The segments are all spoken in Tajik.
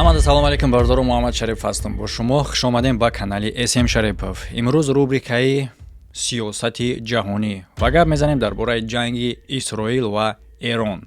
ҳамада салом алейкум, бардору Муҳаммад Шариф ҳастам. бо шумо хуш омадем ба канали SM Шарипов. имрӯз рубрикаи сиёсати ҷаҳонӣ ва гап мезанем дар бораи ҷанги Исроил ва Эрон.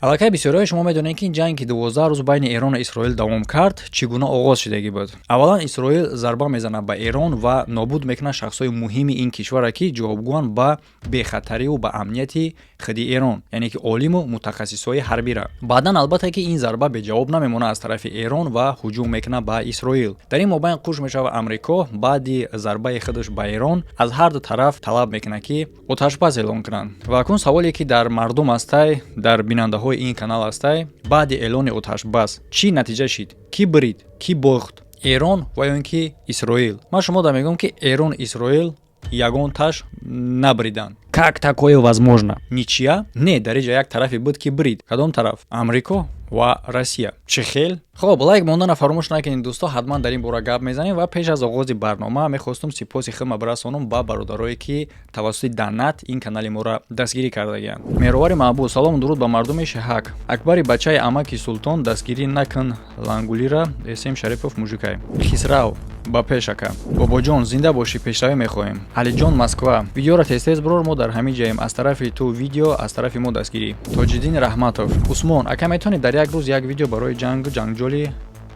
аллакай бисёриҳои шумо медонед ки ин ҷанг ки 12 рӯз байни Эрон ва Исроил давом кард чӣ гуна оғоз шудагӣ буд. аввалан Исроил зарба мезанад ба Эрон ва нобуд мекунад шахсҳои муҳими ин кишваре ки ҷавобгӯянд ба бехатарию ба амнияти худи Эрон, яъне ки олиму мутахассисои ҳарбира. баъдан албатта ки ин зарба беҷавоб намемонад аз тарафи Эрон ва ҳуҷум мекунад ба Исроил. дар ин мобайн хуш мешава Амрико баъди зарбаи худаш ба Эрон аз ҳар ду тараф талаб мекунад ки оташбас эълон кунанд. ва акун саволе ки дар мардум ҳастай, дар бинандаҳои ин канал ҳастай, баъди эълони оташбас чӣ натиҷа шид? Ки бирид? Ки бохт? Эрон ва ё ин ки Исроил? ман шумо да мегӯям ки Эрон Исроил ягон таш набриданд. Как такое возможно? Ничья? Не, дар инҷа як тарафе буд ки брид. Кадом тараф? Амрико ва Россия. Чӣ хел? хоб, лайк мондана фаромӯш накунед дӯсто, ҳатман дар ин бора гап мезанем ва пеш аз оғози барнома мехостум сипоси худро барасонам ба бародарое ки тавассути Данат ин канали моро дастгирӣ кардагиянд. меҳрувари маҳбуб, салому дуруд ба мардуми шаҳак. акбари бачаи амаки султон дастгирӣ накун лангулира. SM Шарипов мужикай. хисрав ба пешака. бобоҷон зинда бошӣ, пешравӣ мехоҳем. алиҷон Москва. видеоро тез бурор, мо дар ҳамин ҷаем. аз тарафи ту видео, аз тарафи мо дастгирӣ. тоҷиддин раҳматов. усмон, ака метавонед дар як рӯз як видео барои ҷанҷоли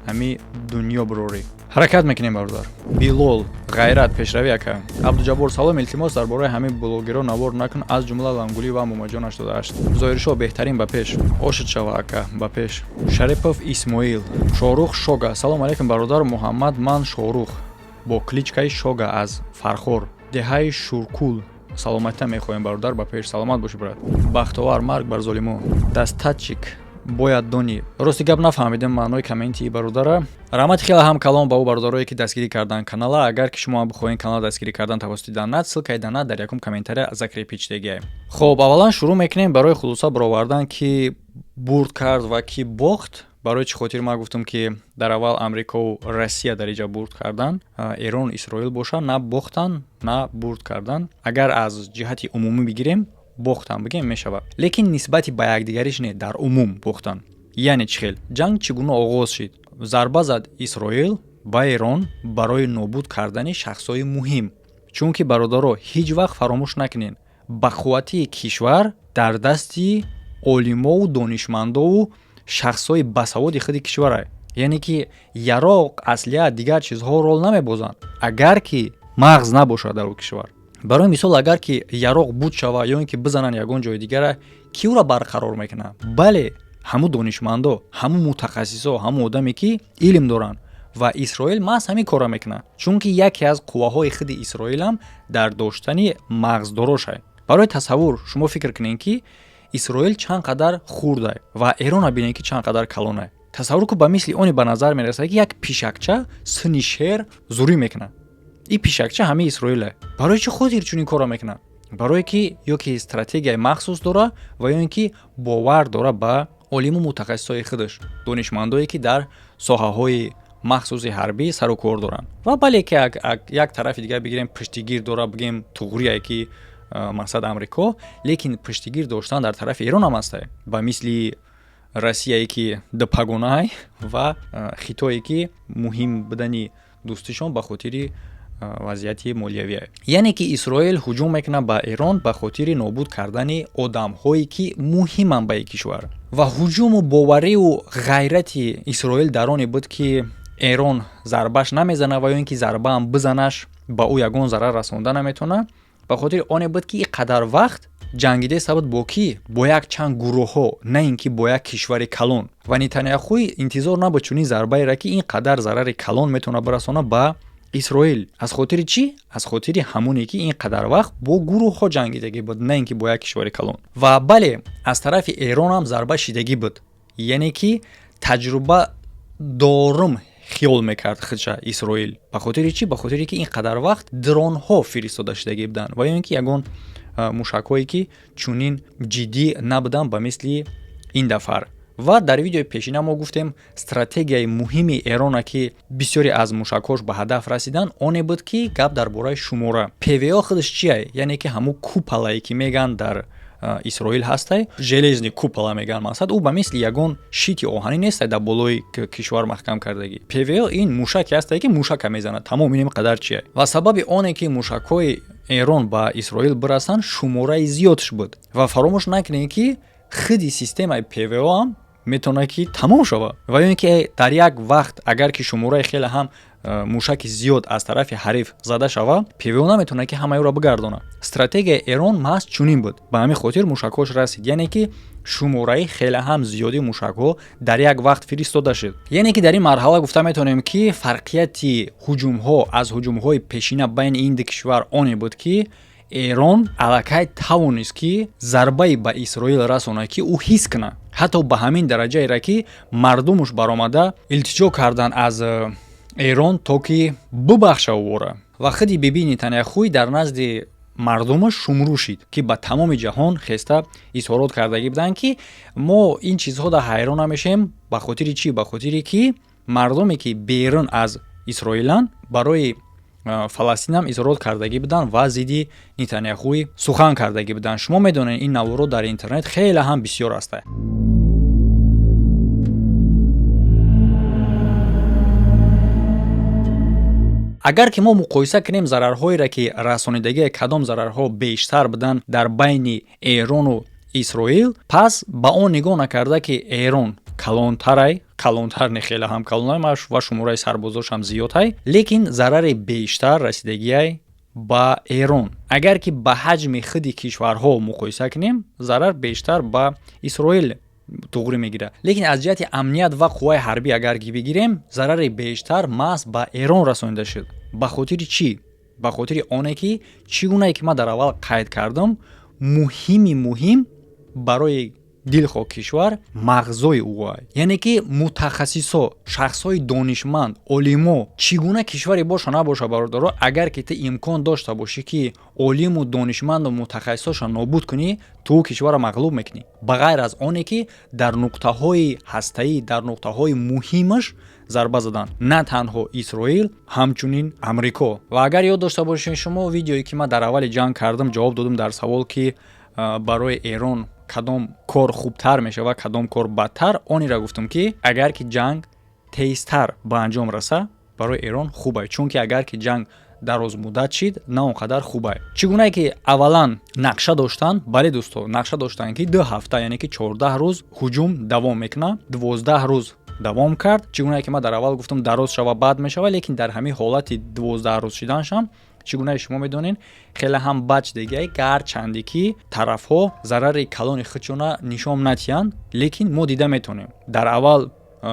ҳами дунё бурорӣ? ҳаракат мекунем бародар. билол ғайрат, пешравӣ ака. абдуҷаббор, салом, илтимос дар бораи ҳамин блогерҳо навор накун, аз ҷумла лангулӣ ва момаҷон 88. зоҳиршоҳ беҳтарин ба пеш. ошид шава ака, ба пеш. шарипов Исмоил. шорух Шога. салом алейкум бародар Муҳаммад, ман Шорух бо кличкаи Шога аз Фархор, деҳаи Шуркул. саломатита мехоҳем бародар, ба пеш. саломат бошӣ брат. бахтовар, марг бар золимо. дастатчик бояд донӣ. рости гап нафаҳмидем маънои комменти бародара. раҳмати хеле ҳам калом ба ӯ бародарое ки дастгирӣ карданд канала. агар ки шумо ҳам бихоҳед канала дастгирӣ кардан тавассути Данат, ссилкаи Данат дар якум комментария закрепичдегиай. хоб, аввалан шурӯъ мекунем барои хулоса баровардан ки бурд кард ва ки бохт. барои чӣ хотир ман гуфтам ки дар аввал Амрикову Россия дар инҷа бурд кардан, Эрон Исроил боша, на бохтан, на бурд кардан. агар аз ҷиҳати умумӣ бигирем, бохтан бигем мешава, лекин нисбати ба якдигариш не, дар умум бохтан. яъне чӣ хел? ҷанг чӣ гуна оғоз шид? зарба зад Исроил ба Эрон барои нобуд кардани шахсҳои муҳим. чунки бародаро ҳеҷ вақт фаромӯш накунед, бақувватии кишвар дар дасти олимову донишмандову шахсҳои басаводи худи кишвара. яъне ки яроқ, аслиҳа, дигар чизҳо рол намебозанд, агар ки мағз набошад дар ӯ кишвар. барои мисол, агар ки яроқ буд шава ё ин ки бизананд ягон ҷои дигара, ки ӯро барқарор мекунад? бале, ҳамун донишмандо, ҳамун мутахассисо, ҳамун одаме ки илм доранд. ва Исроил маҳз ҳамин кора мекунад, чунки яке аз қувваҳои худи Исроил ҳам дар доштани мағздорошад. барои тасаввур шумо фикр кунед ки Исроил чанд қадар хурд ай ва Эрона бинед ки чанд қадар калон ай. тасаввур ку ба мисли оне ба назар мерасад ки як пишакча сини шер зурӣ мекунад. ин пишакча ҳамаи Исроил ай. барои чӣ хотир чунин кора мекунад? барое ки ё ки стратегияи махсус дора ва ё ин ки бовар дора ба олиму мутахассисои худаш, донишмандое ки дар соҳаҳои махсуси ҳарбӣ сару кор доранд. ва бале ки як тарафи дигар бигирем пиштигир дора, бигем туғрие ки мақсад Амрико, лекин пиштигир доштан дар тарафи Эрон ҳам ҳастай, ба мисли Россияе ки дпагонай ва Хитое ки муҳим будани дӯстишон ба хотири вазъияти молиявӣ. яъне ки Исроил ҳуҷум мекунад ба Эрон ба хотири нобуд кардани одамҳое ки муҳиманд ба ин кишвар. ва ҳуҷуму боварию ғайрати Исроил дар оне буд ки Эрон зарбаш намезанад ва ё ин ки зарбаам бизанаш ба ӯ ягон зарар расонда наметавонад. ба хотири оне буд ки ин қадар вақт ҷангидаста буд бо ки бо як чанд гурӯҳҳо, на ин ки бо як кишвари калон. ва Нетаняхуи интизор набуд чунин зарбаеро ки ин қадар зарари калон метавонад барасонад ба Исроил. аз хотири чӣ? аз хотири ҳамоне ки ин қадар вақт бо гурӯҳҳо ҷангидагӣ буд, на ин ки бо як кишвари калон. ва бале, аз тарафи Эрон ҳам зарба шидагӣ буд, яъне ки таҷруба дорум хиёл мекард худша Исроил. ба хотири чӣ? ба хотире ки ин қадар вақт дронҳо фиристода шудагӣ буданд ва ё ин ки ягон мушакҳое ки чунин ҷиддӣ набуданд ба мисли ин дафар. ва дар видеои пешина мо гуфтем стратегияи муҳими Эрона ки бисёре аз мушакҳош ба ҳадаф расидан оне буд ки гап дар бораи шумора. ПВО худаш чие? яъне ки ҳамун куполае ки меган дар Исроил ҳастай, железни купола меган мақсад, ӯ ба мисли ягон шити оҳанӣ нестай дар болои кишвар маҳкам кардагӣ. ПВО ин мушаке ҳастай ки мушака мезанад, тамом ин қадар чие. Ва сабаби оне ки мушакҳои Эрон ба Исроил бирасанд шумораи зиёдш буд. Ва фаромӯш накунед ки худи системаи ПВО ҳам метавонад ки тамом шавад. Ва ин ки дар як вақт агар ки шумораи хеле ҳам мушаки зиёд аз тарафи ҳариф зада шавад, ПВО наметавонад ки ҳамаёро бигардонад. Стратегияи Эрон маҳз чунин буд. Ба ҳамин хотир мушакҳош расид, яъне ки шумораи хеле ҳам зиёди мушакҳо дар як вақт фиристода шуд. яъне ки дар ин марҳала гуфта метавонем ки фарқияти ҳуҷумҳо аз ҳуҷумҳои пешина байни ин ду кишвар оне буд ки Эрон аллакай тавонист ки зарбаи ба Исроил расонад ки ӯ ҳис кунад. ҳатто ба ҳамин дараҷаере ки мардумаш баромада илтиҷо кардан аз Эрон то ки бубахша ӯро. ва худи биби Нетаньяху дар назди мардумаш шумрӯ шид ки ба тамоми ҷаҳон хеста изҳорот кардагӣ буданд ки мо ин чизҳода ҳайрон намешем. ба хотири чӣ? Ба хотире ки мардуме ки берун аз Исроиланд барои Фаластинам изҳорот кардагӣ буданд ва зидди Нетаньяху сухан кардагӣ буданд. шумо медонед ин наворот дар интернет хеле ҳам бисёр аст. агар ки мо муқоиса кунем зарарҳоеро ки расонидагии кадом зарарҳо бештар буданд дар байни Эрону Исроил, пас ба он нигоҳ накарда ки Эрон калонтар не хеле ҳам калонай ва шумораи сарбозош ҳам зиёдтай, лекин зарари бештар расидагиай ба Эрон. агар ки ба ҳаҷми худи кишварҳо муқоиса кунем, зарар бештар ба Исроил туғри мегирад. лекин аз ҷиҳати амният ва қувваи ҳарбӣ агар ки бигирем, зарари бештар маҳз ба Эрон расонида шуд. ба хотири чӣ? ба хотири оне ки чӣ гунае ки ман дар аввал қайд кардам, муҳим барои дилхоҳ кишвар мағзои ӯ. яъне ки мутахассисо, шахсҳои донишманд, олимо, чӣ гуна кишваре боша набоша бародаро, агар ки ту имкон дошта бошӣ ки олиму донишманду мутахассисоша нобуд кунӣ, ту кишварро мағлуб мекунӣ. ба ғайр аз оне ки дар нуқтаҳои ҳастаӣ, дар нуқтаҳои муҳимаш зарба задан. на танҳо Исроил, ҳамчунин Амрико. ва агар ёд дошта бошед шумо видеое ки ман дар аввали ҷанг кардам, ҷавоб додам дар савол ки барои Эрон кадом кор хубтар мешавад, кадом кор бадтар, онира гуфтам ки агар ки ҷанг тезтар ба анҷом раса, барои Эрон хуб аст, чунки агар ки ҷанг дарозмуддат шид, на он қадар хуб аст. чӣ гунае ки аввалан нақша доштанд, бале дӯсто, нақша доштанд ки 2 ҳафта, яъне ки 14 рӯз ҳуҷум давом мекунад, 12 рӯз давом кард. чӣ гунае ки ман дар аввал гуфтам дароз шава бад мешава, лекин дар ҳамин ҳолати 12 рӯз шиданшам чӣ гунае шумо медонед хеле ҳам бач дегай, гарчанде ки тарафҳо зарари калони худшона нишон натиҳанд, лекин мо дида метонем. дар аввал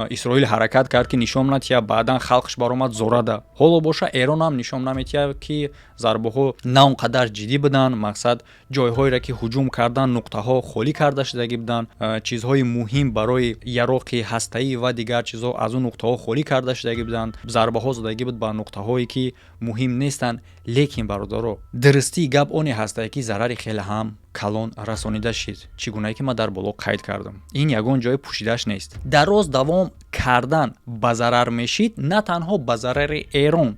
Исроил ҳаракат кард ки нишон натиҳад, баъдан халқш баромад зорада. ҳоло боша Эрон ҳам нишон наметиҳад ки зарбаҳо на он қадар ҷиддӣ буданд, мақсад ҷойҳоеро ки ҳуҷум кардан, нуқтаҳо холӣ карда шудагӣ буданд, чизҳои муҳим барои яроқи ҳастаӣ ва дигар чизҳо аз он нуқтаҳо холӣ карда шудагӣ буданд, зарбаҳо задагӣ буд ба нуқтаҳое ки муҳим нестанд. лекин бародаро, дурустии гап оне ҳастае ки зарари хеле ҳам калон расонида шид. чӣ гунае ки ман дар боло қайд кардам. ин ягон ҷои пӯшидаш нест. дароз давом кардан ба зарар мешид, на танҳо ба зарари Эрон,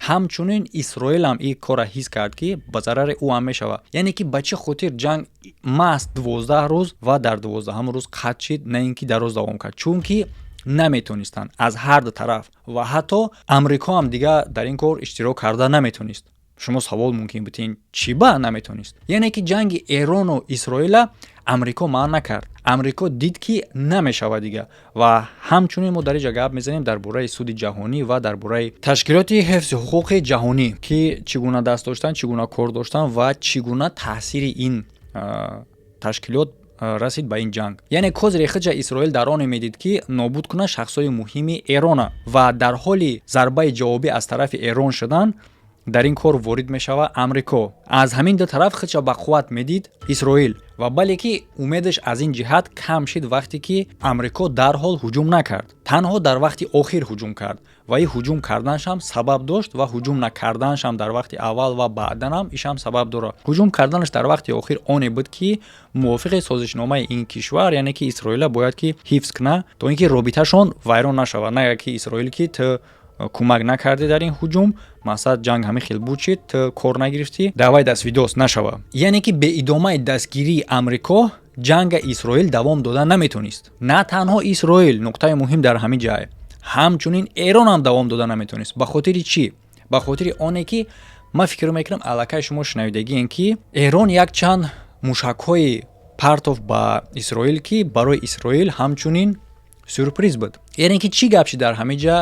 ҳамчунин Исроил ҳам ин кора ҳис кард ки ба зарари ӯ ҳам мешавад. яъне ки ба чӣ хотир ҷанг маҳз 12 рӯз ва дар 12 рӯз қатъ шид, на ин ки дароз давом кард, чунки наметонистанд аз ҳар ду тараф ва ҳатто Амрико ҳам дига дар ин кор иштирок карда наметонист. шумо савол мумкин бутин чӣ ба наметонист? яъне ки ҷанги Эрону Исроила Амрико маън накард. Амрико дид ки намешавад дига ва ҳамчунин мо дар ин ҷа гап мезанем дар бораи суди ҷаҳонӣ ва дар бораи ташкилоти ҳифзи ҳуқуқи ҷаҳонӣ ки чӣ гуна даст доштанд, чӣ гуна кор доштанд ва чӣ гуна таъсири ин ташкилот расид ба ин ҷанг. яъне козири хуҷа Исроил дар оне медид ки нобуд кунад шахсҳои муҳими Эрона ва дар ҳоли зарбаи ҷавобӣ аз тарафи Эрон шудан, дар ин кор ворид мешава амрико. аз ҳамин ду тараф худша ба қувват медид исроил ва бале ки умедаш аз ин ҷиҳат кам шид вақте ки амрико дарҳол ҳуҷум накард. танҳо дар вақти охир ҳуҷум кард ва ин ҳуҷум карданашам сабаб дошт ва ҳуҷум накарданашам дар вақти аввал ва баъданам ишам сабаб дорад. ҳуҷум карданаш дар вақти охир оне буд ки мувофиқи созишномаи ин кишвар яъне ки исроила бояд ки ҳифз кунад то ин ки робиташон вайрон нашавад. на ки исроил ки ту кӯмак накардӣ дар ин ҳуҷум, мақсад ҷанг ҳамин хел буд чӣ ту кор нагирифтӣ, давай даствидос нашава. яъне ки бе идомаи дастгирии амрико ҷанга исроил давом дода наметонист. на танҳо исроил, нуқтаи муҳим дар ҳамин ҷай, ҳамчунин эрон ам давом дода наметонист. ба хотири чӣ? ба хотири оне ки ман фикр мекунам аллакай шумо шунавидагиен ки эрон якчанд мушакҳои партов ба исроил ки барои исроил ҳамчунин сюрприз буд. яъне ки чӣ гап шид дар ҳамин ҷа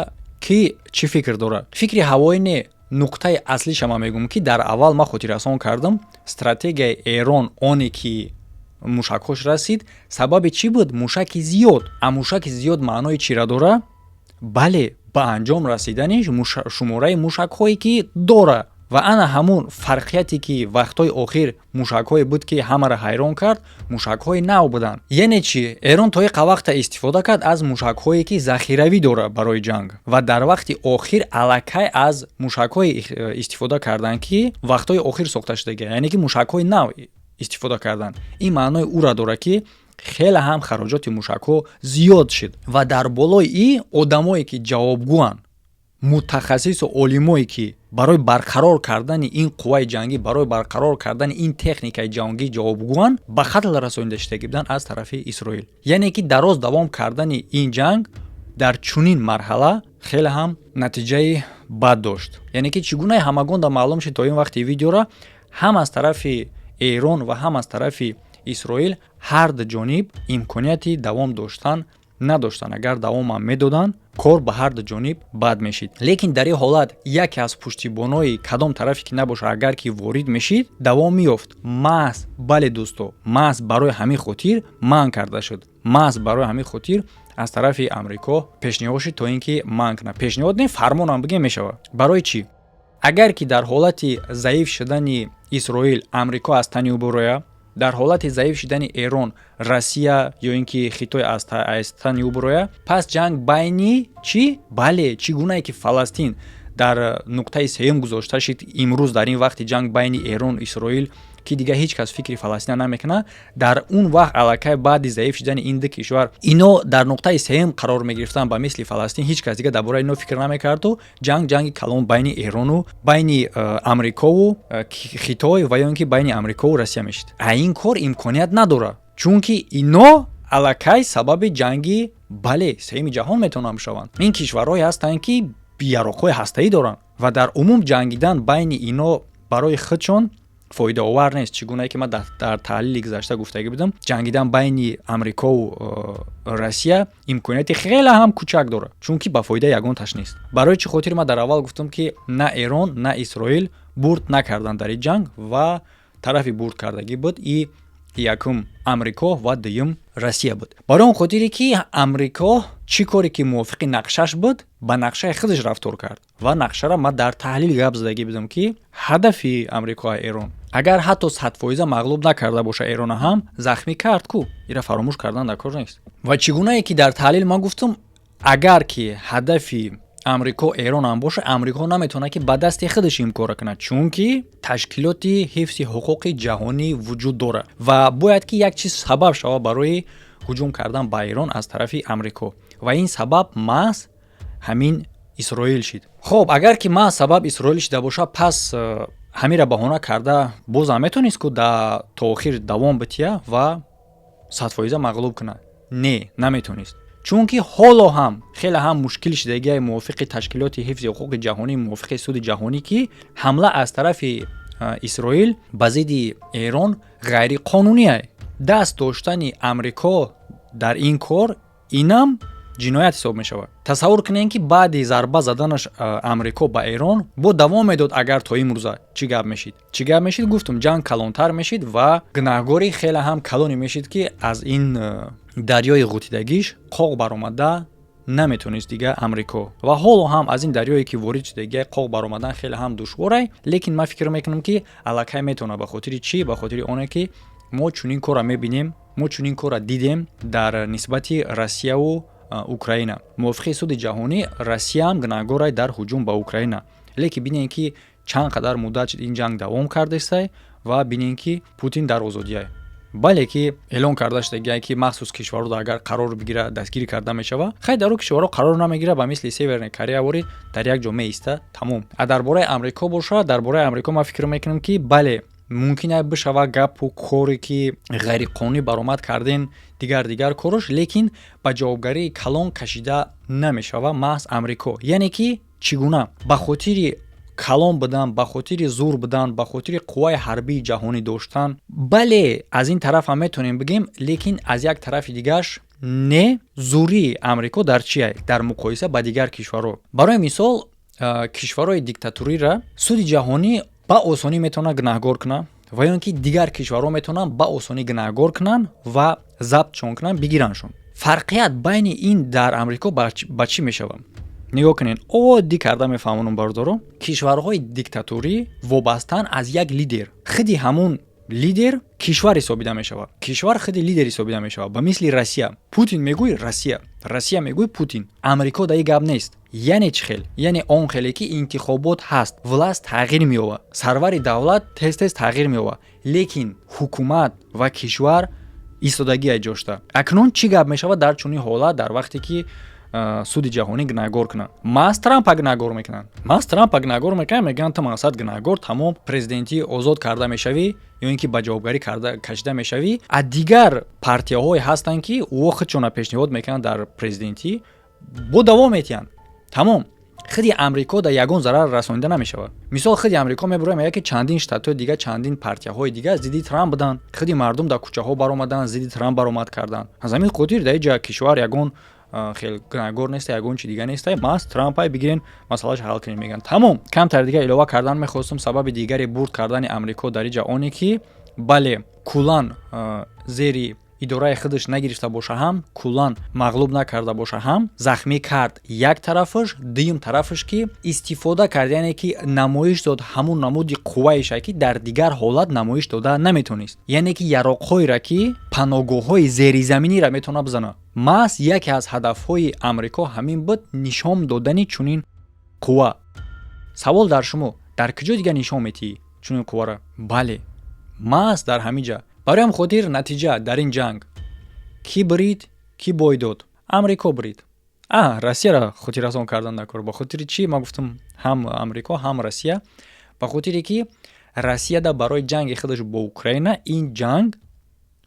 ки чӣ фикр дорад? фикри ҳавои не нуқтаи аслиша ман мегӯям ки дар аввал ман хотиррасон кардам стратегияи эрон оне ки мушакҳош расид сабаби чӣ буд? мушаки зиёд. а мушаки зиёд маънои чиро дора? бале ба анҷом расидани шумораи мушакҳое ки дора. ва ана ҳамун фарқияте ки вақтҳои охир мушакҳое буд ки ҳамаро ҳайрон кард, мушакҳои нав буданд. яъне чӣ? эрон то иқа вақта истифода кард аз мушакҳое ки захиравӣ дора барои ҷанг ва дар вақти охир аллакай аз мушакҳое истифода карданд ки вақтҳои охир сохта шудагия, яъне ки мушакҳои нав истифода карданд. ин маънои ура дора ки хеле ҳам хароҷоти мушакҳо зиёд шуд ва дар болои ин одамое ки ҷавобгӯанд, мутахассису олимое ки барои барқарор кардани ин қувваи ҷангӣ, барои барқарор кардани ин техникаи ҷангӣ ҷавобгӯанд, ба қатл расонида шудаги буданд аз тарафи исроил. яъне ки дароз давом кардани ин ҷанг дар чунин марҳала хеле ҳам натиҷаи бад дошт. яъне ки чӣ гуна ҳамагонда маълум шуд то ин вақти видеора ҳам аз тарафи эрон ва ҳам аз тарафи исроил ҳар ду ҷониб имконияти давом доштан надоштанд. агар давомам медоданд кор ба ҳар ду ҷониб бад мешид. лекин дар ин ҳолат яке аз пуштибонои кадом тарафе ки набоша агар ки ворид мешид давом меёфт. маҳз бале дӯсто, маҳз барои ҳамин хотир манъ карда шуд. маҳз барои ҳамин хотир аз тарафи амрико пешниҳод шуд то ин ки манъ кунад. пешниҳод не, фармонам бигем мешавад. барои чӣ? агар ки дар ҳолати заиф шудани исроил амрико аз тани ӯ бирояд, дар ҳолати заиф шудани эрон россия ё ин ки хитой аз тани ӯ бирояд, пас ҷанг байни чӣ? бале чӣ гунае ки фаластин дар нуқтаи сеюм гузошта шуд имрӯз дар ин вақти ҷанг байни эрон исроил ки дига ҳеҷ кас фикри фаластина намекунад, дар он вақт аллакай баъди заиф шудани ин ду кишвар ино дар нуқтаи сеюм қарор мегирифтан ба мисли фаластин, ҳеҷ кас дига дар бораи ино фикр намекарду ҷанги калон байни эрону байни амрикову хитой ва ё ин ки байни амрикову россия мешуд. ин кор имконият надорад, чунки ино аллакай сабаби ҷанги бале сеюми ҷаҳон метавонанд бишаванд. ин кишварҳое ҳастанд ки яроқҳои ҳастаӣ доранд ва дар умум ҷангидан байни ино барои худшон фоидаовар нест. чӣ гунае ки ман дар таҳлили гузашта гуфтагӣ будам, ҷангидан байни амрикову россия имконияти хеле ҳам кӯчак дорад, чунки ба фоидаи ягонташ нест. барои чӣ хотир ман дар аввал гуфтам ки на эрон на исроил бурд накарданд дар ин ҷанг ва тарафи бурд кардагӣ буд и якум амрико ва дуюм россия буд. барои он хотире ки амрико чӣ коре ки мувофиқи нақшаш буд, ба нақшаи худаш рафтор кард ва нақшара ман дар таҳлил гап задагӣ будам ки ҳадафи амрико ва эрон агар ҳатто 100% мағлуб накарда боша эрона ҳам захмӣ кард ку, ира фаромӯш кардан дар кор нест. ва чӣ гунае ки дар таҳлил ман гуфтам агар ки ҳадафи амрико эрон ҳам боша, амрико наметавонад ки ба дасти худаш ин кора кунад, чунки ташкилоти ҳифзи ҳуқуқи ҷаҳонӣ вуҷуд дорад ва бояд ки як чиз сабаб шавад барои ҳуҷум кардан ба эрон аз тарафи амрико ва ин сабаб маҳз ҳамин исроил шуд. хоб агар ки маҳз сабаб исроил шуда боша, пас ҳамира баҳона карда бозам метавонист ку то охир давом бития ва 100% мағлуб кунад? не, наметавонист. чунки ҳоло ҳам хеле ҳам мушкил шудагияи мувофиқи ташкилоти ҳифзи ҳуқуқи ҷаҳонӣ, мувофиқи суди ҷаҳонӣ ки ҳамла аз тарафи исроил ба зидди эрон ғайриқонунӣ аст. даст доштани амрико дар ин кор инам ҷиноят ҳисоб мешавад. тасаввур кунед ки баъди зарба заданаш амрико ба эрон бо давом медод, агар то имрӯза чӣ гап мешид? чӣ гап мешид? гуфтам ҷанг калонтар мешид ва гунаҳгори хеле ҳам калоне мешид ки аз ин дарёи ғутидагиш қоқ баромада наметонист дига амрико ва ҳоло ҳам аз ин дарёе ки ворид шудагиа қоқ баромадан хеле ҳам душворай, лекин ман фикр мекунам ки аллакай метавона ба хотири чӣ? Ба хотири оне ки мо чунин корра мебинем, мо чунин корра дидем дар нисбати Россияву Украина. Мувофиқи суди ҷаҳонӣ Россия ҳам гунаҳгорай дар ҳуҷум ба Украина. Лекин бинем ки чанд қадар муддат шуд ин ҷанг давом кардестай ва бинем ки Путин дар озодия. бале ки эълон карда шудагиа ки махсус кишварҳо агар қарор бигира дастгирӣ карда мешава, хай дар ӯ кишварҳо қарор намегира ба мисли Северная Корея ворид дар як ҷо меиста тамом. Дар бораи Амрико боша, дар бораи Амрико ман фикр мекунам ки бале мумкин аст бишава гапу коре ки ғайриқонунӣ баромад карден дигар корш, лекин ба ҷавобгарии калон кашида намешава маҳз Амрико. Яъне ки чӣ гуна ба хотири калон будан, ба хотири зур будан, ба хотири қувваи ҳарбии ҷаҳонӣ доштан, бале аз ин тараф ҳам метавонем бигем, лекин аз як тарафи дигарш не зурии Амрико дар чи аст дар муқоиса ба дигар кишварҳо. Барои мисол кишварҳои диктатуриро суди ҷаҳонӣ ба осонӣ метавона гунаҳгор кунад ва ё ин ки дигар кишварҳо метавонанд ба осонӣ гунаҳгор кунанд ва забтшон кунанд, бигираншон. Фарқият байни ин дар Амрико ба чӣ мешава? нигоҳ кунед, оддӣ карда мефаҳмонам бардоро, кишварҳои диктатурӣ вобастан аз як лидер. Худи ҳамун лидер кишвар ҳисобида мешавад. Кишвар худи лидер ҳисобида мешавад. Ба мисли Россия. Путин мегӯй Россия, Россия мегӯй Путин. Амрико дар ин гап нест. яъне чӣ хел? Яъне он хеле ки интихобот ҳаст, власт тағйир меёбад, сарвари давлат тез тағйир меёбад, лекин ҳукумат ва кишвар истодагия ҷошта. Акнун чӣ гап мешавад дар чунин ҳолат, дар вақте ки суди ҷаҳонӣ гунаҳгор кунанд? Маҳз Трампа гунаҳгор мекунанд. Маҳз Трампа гунаҳгор мекунанд, мегӯянд ту мақсад гунаҳгор, тамом президентӣ озод карда мешавӣ ё ин ки ба ҷавобгарӣ кашида мешавӣ. А дигар партияҳое ҳастанд ки ӯ худшона пешниҳод мекунанд дар президентӣ, бо давом метиҳанд. Тамом. Худи Амрико дар ягон зарар расонида намешавад. Мисол худи Амрико мебурад мегӯяд ки чандин штатҳои дигар, чандин партияҳои дигар зидди Трамп буданд. Худи мардум дар кӯчаҳо баромаданд, зидди Трамп баромад карданд. Аз ҳамин хотир дар ин ҷа кишвар ягон хел гунаҳгор нест, ягон чи дигар нест, маҳз Трампай бигирен масъалааш ҳал кунем меган. Тамом. Камтар дигар илова кардан мехостум. Сабаби дигари бурд кардани Амрико дар ин ҷа оне ки бале куллан зери идораи худаш нагирифта боша ҳам, куллан мағлуб накарда боша ҳам, захмӣ кард як тарафаш, дуюм тарафаш ки истифода кард, яъне ки намоиш дод ҳамун намуди қувваеша ки дар дигар ҳолат намоиш дода наметонист. Яъне ки яроқҳоеро ки паноҳгоҳҳои зеризаминиро метавона бизана. Маҳз яке аз ҳадафҳои Амрико ҳамин буд нишон додани чунин қувва. Савол дар шумо, дар куҷо дигар нишон метиҳӣ чунин қувваро? Бале, маҳз дар ҳамин ҷа. Барои ҳам хотир натиҷа дар ин ҷанг ки бурид, ки бой дод? Амрико бурид. Россияро хотиррасон кардан накор. Ба хотири чӣ? Ман гуфтам ҳам Амрико, ҳам Россия. Ба хотире ки Россия да барои ҷанги худаш бо Украина ин ҷанг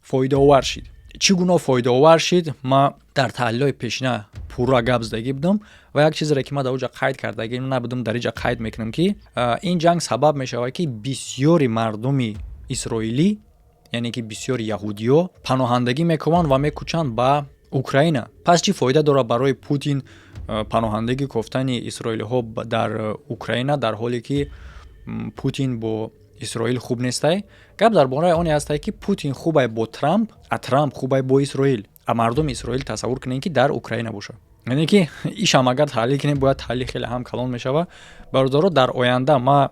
фоидаовар шид. Чӣ гуна фоидаовар шид? Ман дар таҳлилҳои пешина пурра гап задагӣ будам ва як чизеро ки ман дар оҷа қайд кардагӣ набудам, дар инҷа қайд мекунам ки ин ҷанг сабаб мешавад ки бисёри мардуми исроилӣ, яъне ки бисёри яҳудиё паноҳандагӣ мекунанд ва мекӯчанд ба Украина. Пас чӣ фоида дорад барои Путин паноҳандагӣ кофтани исроилиҳо дар Украина, дар ҳоле ки Путин бо Исроил хуб нестай? Гап дар бораи оне ҳастай ки Путин хубай бо Трамп, а Трамп хубай бо Исроил. А мардуми Исроил тасаввур кунед ки дар Украина боша. яъне ки ишам агар таҳлил кунем, бояд таҳлили хеле ҳам калон мешава. Бародаро, дар оянда ма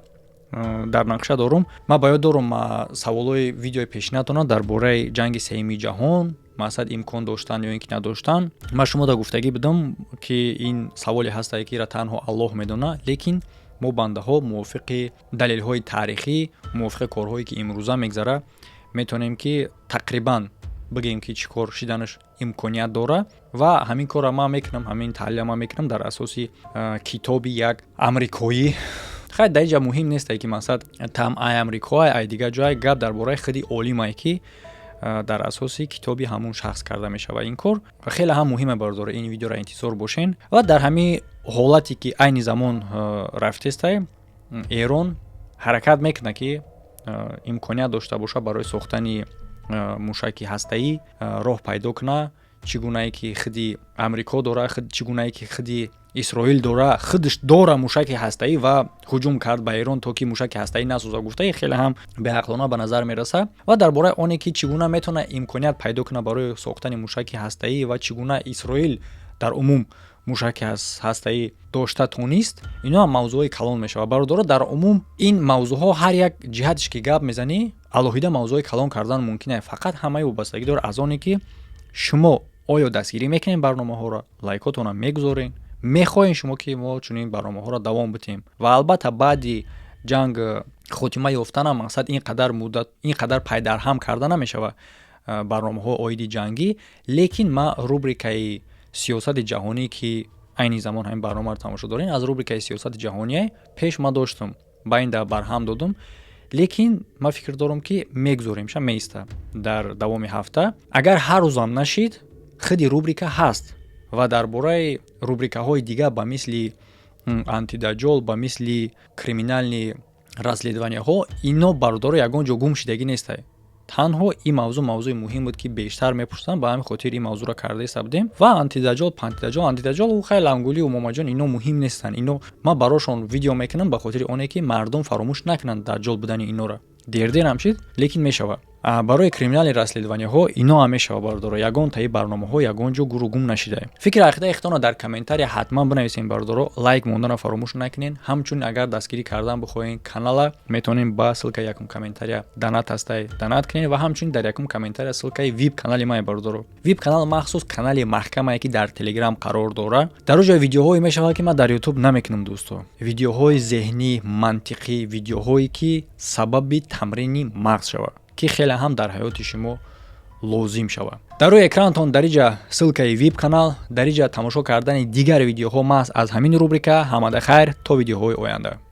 дар нақша дорум, ма ба ёд дорум саволҳои видеои пешинатона дар бораи ҷанги сеюмии ҷаҳон, мақсад имкон доштан ё ин ки надоштан, ма шумода гуфтагӣ будам ки ин саволе ҳастае ки ира танҳо Аллоҳ медонад, лекин мо бандаҳо мувофиқи далелҳои таърихӣ, мувофиқи корҳое ки имрӯза мегзара, метавонем ки тақрибан бигем ки чӣ кор шиданаш имконият дора ва ҳамин корро ман мекунам, ҳамин таҳлилро ман мекунам дар асоси китоби як амрикоӣ. Хай дар инҷа муҳим нест ки мақсад там ай Амрико ай дигар ҷой, гап дар бораи худи олимае ки дар асоси китоби ҳамун шахс карда мешавад ин кор. Хеле ҳам муҳиме бардора ин видеоро интизор бошен ва дар ҳамин ҳолате ки айни замон рафтестай, Эрон ҳаракат мекунад ки имконият дошта боша барои сохтани мушаки ҳастаӣ роҳ пайдо кунад. Чӣ гунае ки худи Амрико дора, чӣ гунае ки худи Исроил дора, худаш дора мушаки ҳастаӣ ва ҳуҷум кард ба Эрон то ки мушаки ҳастаӣ насоза. Гуфтаи хеле ҳам беақлона ба назар мерасад ва дар бораи оне ки чӣ гуна метавона имконият пайдо кунад барои сохтани мушаки ҳастаӣ ва чӣ гуна Исроил дар умум мушаки аз ҳастаӣ дошта тонист, ино ҳам мавзӯъҳои калон мешавад. Бародаро, дар умум ин мавзӯъҳо ҳар як ҷиҳатиш ки гап мезанӣ, алоҳида мавзӯи калон кардан мумкин аст. Фақат ҳамаи вобастагӣ дорад аз оне ки шумо оё дастгирӣ мекунед барномаҳоро, лайкотонро мегузоред, мехоҳем шумо ки мо чунин барномаҳоро давом битем. Ва албатта баъди ҷанг хотима ёфтан ҳам мақсад инқадар пайдарҳам карда намешавад барномаҳои оиди ҷангӣ, лекин ман рубрикаи сиёсати ҷаҳонӣ ки айни замон ҳамин барномаро тамошо дорем, аз рубрикаи сиёсати ҷаҳонӣ пеш ман доштам, ба ин да барҳам додум, лекин ман фикр дорам ки мегузорем меиста дар давоми ҳафта. Агар ҳар рӯзам нашид, хиди рубрика ҳаст ва дар бораи рубрикаҳои дигар ба мисли антидаҷол, ба мисли криминални расследованияҳо, ино бародаро ягон ҷо гум шидагӣ нестай. танҳо ин мавзӯи муҳим буд ки бештар мепурсанд, ба ҳамин хотир ин мавзӯъро карда истабудем. Ва антидаҷол хеле ангули умумаҷон ино муҳим нестанд. Ино ман барошон видео мекунам ба хотири оне ки мардум фаромӯш накунанд даҷол будани инора. Дер ҳам шид, лекин мешавад. Барои криминални расследованияҳо ино ҳам мешавад бародаро. Ягон таи барномаҳо ягон ҷо гуру гум нашидай. Фикри ақидаи худтонро дар комментария ҳатман бинависед бародаро. Лайк монданро фаромӯш накунед. Ҳамчунин агар дастгирӣ кардан бихоҳед канала, метавонед ба ссилкаи якум комментария донат ҳастай донат кунед ва ҳамчунин дар якум комментария ссилкаи вип канали ман бародаро. Вип канал махсус канали маҳкамае ки дар Telegram қарор дорад. Дар оҷо видеоҳое мешавад ки ман дар YouTube намекунам дӯсто. Видеоҳои зеҳнӣ, мантиқӣ, видеоҳое ки сабаби тамрини мағз шавад, ки хеле ҳам дар ҳаёти шумо лозим шавад. дар рӯи экранатон дар иҷа ссилкаи вип канал, дар иҷа тамошо кардани дигар видеоҳо маҳз аз ҳамин рубрика. Ҳамада хайр то видеоҳои оянда.